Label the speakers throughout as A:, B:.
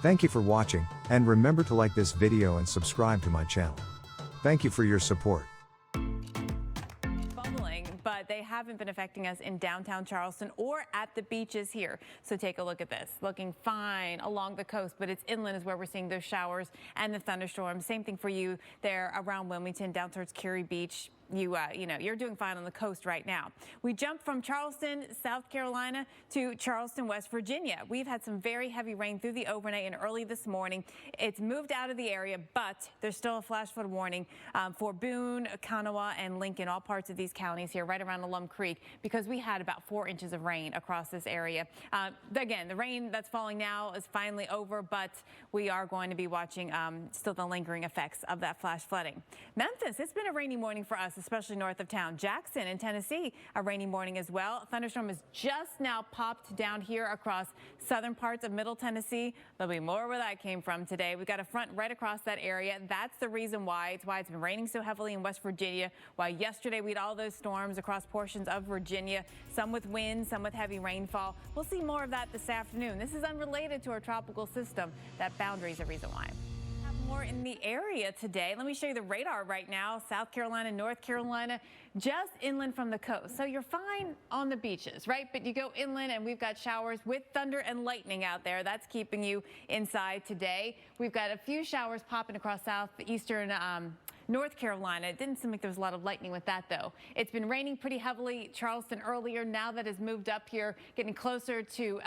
A: Thank you for watching, and remember to like this video and subscribe to my channel. Thank you for your support.
B: But they haven't been affecting us in downtown Charleston or at the beaches here. So take a look at this. Looking fine along the coast, but it's inland is where we're seeing those showers and the thunderstorms. Same thing for you there around Wilmington, down towards Cary Beach. You're doing fine on the coast right now. We jump from Charleston, South Carolina to Charleston, West Virginia. We've had some very heavy rain through the overnight and early this morning. It's moved out of the area, but there's still a flash flood warning for Boone, Kanawha, and Lincoln, all parts of these counties here right around Alum Creek, because we had about 4 inches of rain across this area. Again, the rain that's falling now is finally over, but we are going to be watching still the lingering effects of that flash flooding. Memphis, it's been a rainy morning for us, especially north of town. Jackson in Tennessee, a rainy morning as well. Thunderstorm has just now popped down here across southern parts of Middle Tennessee. There'll be more where that came from today. We've got a front right across that area. That's the reason why. It's why it's been raining so heavily in West Virginia. Why yesterday we had all those storms across portions of Virginia, some with wind, some with heavy rainfall. We'll see more of that this afternoon. This is unrelated to our tropical system. That boundary is the reason why. More in the area today. Let me show you the radar right now. South Carolina, North Carolina, just inland from the coast. So you're fine on the beaches, right? But you go inland and we've got showers with thunder and lightning out there. That's keeping you inside today. We've got a few showers popping across southeastern North Carolina. It didn't seem like there was a lot of lightning with that, though. It's been raining pretty heavily Charleston earlier. Now that has moved up here, getting closer to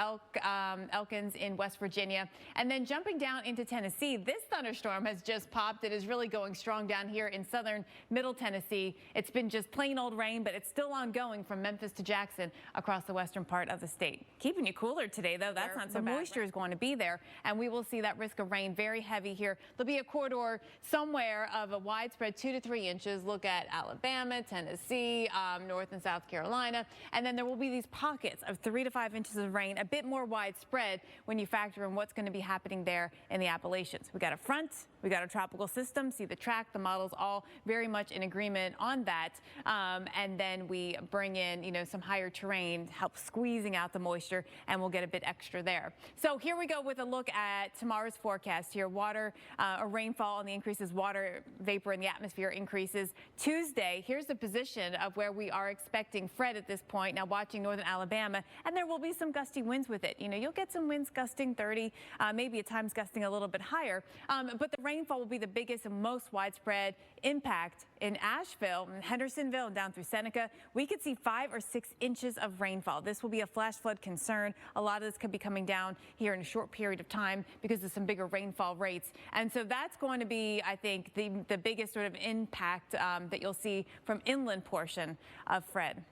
B: Elkins in West Virginia. And then jumping down into Tennessee, this thunderstorm has just popped. It is really going strong down here in southern Middle Tennessee. It's been just plain old rain, but it's still ongoing from Memphis to Jackson across the western part of the state. Keeping you cooler today, though. That's not so bad. The moisture is going to be there, and we will see that risk of rain very heavy here. There'll be a corridor somewhere of a widespread 2 to 3 inches. Look at Alabama, Tennessee, North and South Carolina. And then there will be these pockets of 3 to 5 inches of rain, a bit more widespread when you factor in what's going to be happening there in the Appalachians. We got a front, we got a tropical system. See the track, the models all very much in agreement on that. And then we bring in, some higher terrain, help squeezing out the moisture, and we'll get a bit extra there. So here we go with a look at tomorrow's forecast here. Water, or rainfall on the increases, water vapor in the atmosphere increases. Tuesday, here's the position of where we are expecting Fred at this point. Now watching northern Alabama, and there will be some gusty winds with it. You'll get some winds gusting 30, maybe at times gusting a little bit higher. But the rainfall will be the biggest and most widespread impact in Asheville, and Hendersonville, and down through Seneca. We could see 5 or 6 inches of rainfall. This will be a flash flood concern. A lot of this could be coming down here in a short period of time because of some bigger rainfall rates. And so that's going to be, I think, the biggest sort of impact that you'll see from inland portion of Fred.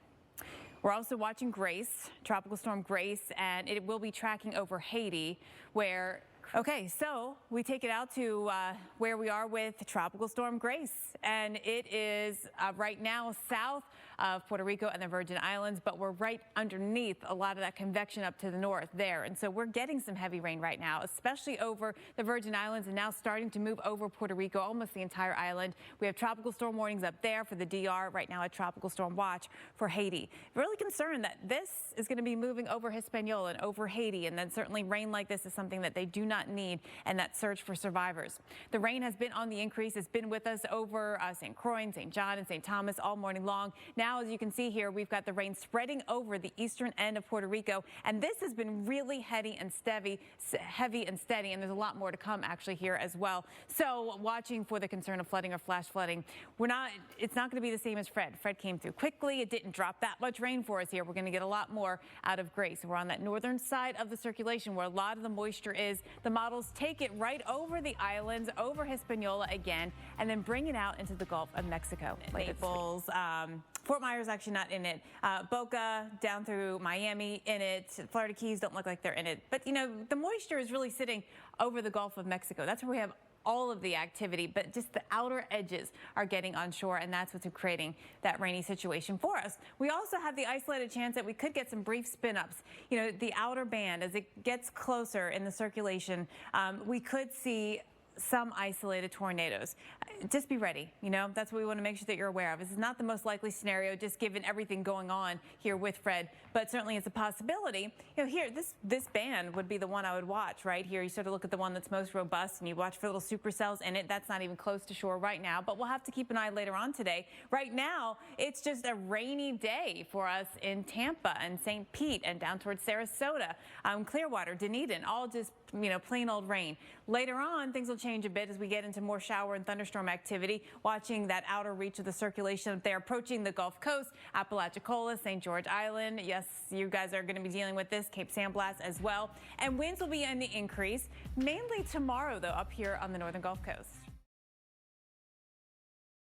B: We're also watching Grace, Tropical Storm Grace, and it will be tracking over Haiti, where okay, so we take it out to where we are with Tropical Storm Grace, and it is right now south of Puerto Rico and the Virgin Islands, but we're right underneath a lot of that convection up to the north there. And so we're getting some heavy rain right now, especially over the Virgin Islands, and now starting to move over Puerto Rico, almost the entire island. We have tropical storm warnings up there for the DR, right now a tropical storm watch for Haiti. Really concerned that this is going to be moving over Hispaniola and over Haiti, and then certainly rain like this is something that they do not need in that search for survivors. The rain has been on the increase. It's been with us over St. Croix, St. John, and St. Thomas all morning long. Now, as you can see here, we've got the rain spreading over the eastern end of Puerto Rico, and this has been really heavy and steady, and there's a lot more to come actually here as well. So watching for the concern of flooding or flash flooding. It's not going to be the same as Fred. Fred came through quickly. It didn't drop that much rain for us here. We're going to get a lot more out of Grace. We're on that northern side of the circulation where a lot of the moisture is. The models take it right over the islands, over Hispaniola again, and then bring it out into the Gulf of Mexico. Naples, Fort Myers actually not in it. Boca down through Miami in it. Florida Keys don't look like they're in it. But, the moisture is really sitting over the Gulf of Mexico. That's where we have all of the activity, but just the outer edges are getting onshore, and that's what's creating that rainy situation for us. We also have the isolated chance that we could get some brief spin-ups. The outer band, as it gets closer in the circulation, we could see some isolated tornadoes. Just be ready. That's what we want to make sure that you're aware of. This is not the most likely scenario, just given everything going on here with Fred, but certainly it's a possibility. Here, this band would be the one I would watch right here. You sort of look at the one that's most robust and you watch for little supercells in it. That's not even close to shore right now, but we'll have to keep an eye later on today. Right now, it's just a rainy day for us in Tampa and St. Pete and down towards Sarasota, Clearwater, Dunedin, all just, plain old rain. Later on, things will change a bit as we get into more shower and thunderstorm activity, watching that outer reach of the circulation up there approaching the Gulf Coast, Apalachicola, St. George Island. Yes, you guys are going to be dealing with this, Cape San Blas as well. And winds will be on the increase, mainly tomorrow, though, up here on the northern Gulf Coast.